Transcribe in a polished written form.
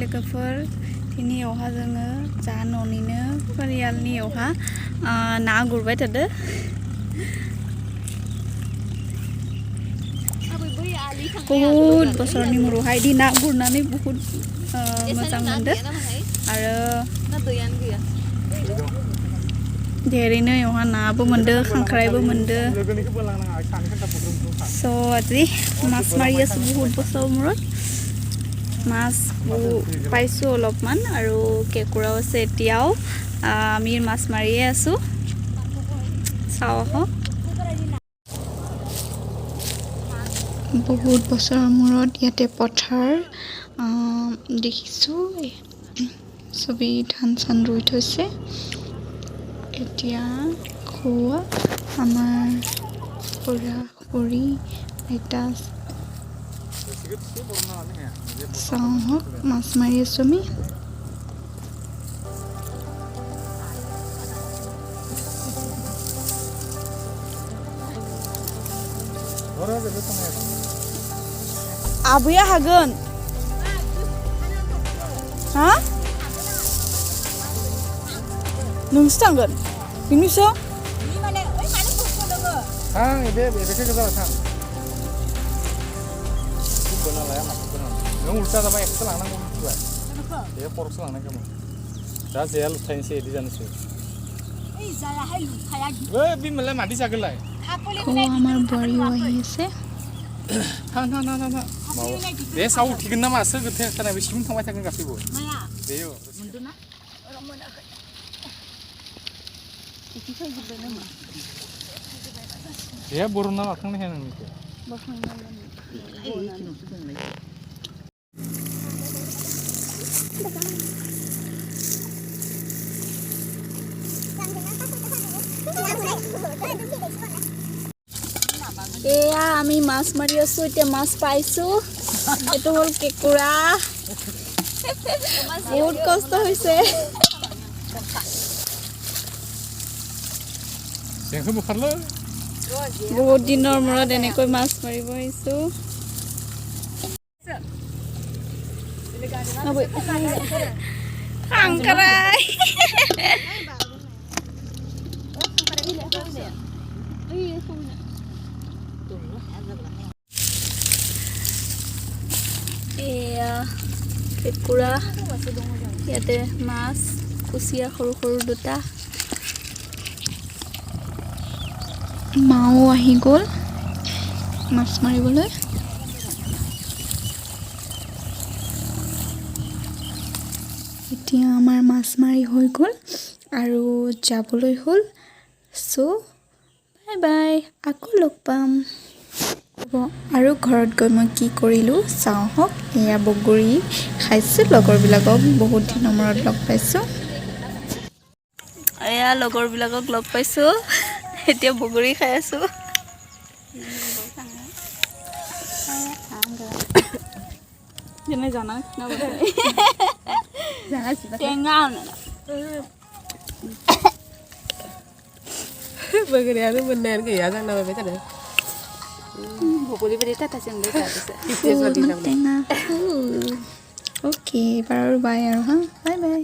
लोगोफोर दिनैयावहा जोङो जा न'निनो परियालनियावहा ना गुरबाय थादो बहुत बोसोरनि मुरुहाय दि ना गुरनानै बहुत मोजां मोनदो आरो देरैनो यावहा नाबो मोनदो खांख्राइबो मोनदो स' আজি मास मारि आছো बहुत बोसोर मुৰত মাছ পাইছোঁ অলপমান আৰু কেকুৰাও আছে এতিয়াও আমি মাছ মাৰিয়ে আছো চাও আহক বহুত বছৰৰ মূৰত ইয়াতে পথাৰ দেখিছোঁ ছবি ধান চান ৰুই থৈছে এতিয়া খোৱা আমাৰ খুৰা খুৰী আইতা চাওঁ হওক মাছ মাৰি আছোঁ আমি आबैया हागोन हा नोंसो थांगोन बिनिसो माने ओइ माने खस्थ' दङ हा बेखौ गोजा थां बोना लाया माखौ नों उल्टा जाबा एक्सो लांनांगौ मिथिबाय बे खर'सो लांनांगौमोन दा जेया लुथायनोसै इदि जानोसै ओइ जायाहाय लुथाया ओइ बे मालाय मादि जागोनलाय আমাৰ বোৱাৰীও আহি আছে थां बे साव उठिगोन नामा सोर गोथै खानाय बेसिम थांबाय थागोन गासैबो माया बेयो मोनदोना र मोनाखै इदि फैजोबबाय नामा बे बर'ना लाखांनो हाया नोंनिखौ बोखांनांगोन बर'नावसो दंलाय এয়া আমি মাছ মাৰি আছো এতিয়া মাছ পাইছো এটো হল কেকুৰা বহুত কষ্ট হৈছে বহুত দিনৰ মূৰত এনেকৈ মাছ মাৰিব আহিছো খাংকৰাই এয়া কেকুৰা ইয়াতে মাছ কুচিয়া সৰু সৰু দুটা মাও আহি গ'ল মাছ মাৰিবলৈ এতিয়া আমাৰ মাছ মাৰি হৈ গ'ল আৰু যাবলৈ হ'ল চ' বাই বাই আকৌ লগ পাম আৰু ঘৰত গৈ মই কি কৰিলোঁ চাওঁ হওক এয়া বগৰী খাইছোঁ লগৰবিলাকক বহুত দিনৰ মূৰত লগ পাইছোঁ এয়া লগৰবিলাকক লগ পাইছোঁ এতিয়া বগৰী খাই আছোঁ যেনে জানা টেঙা बगैर यार बनने के याद आना बेटा ने बगरी बेटा था चंदे का से टेंगा ओके बाय बाय हां बाय बाय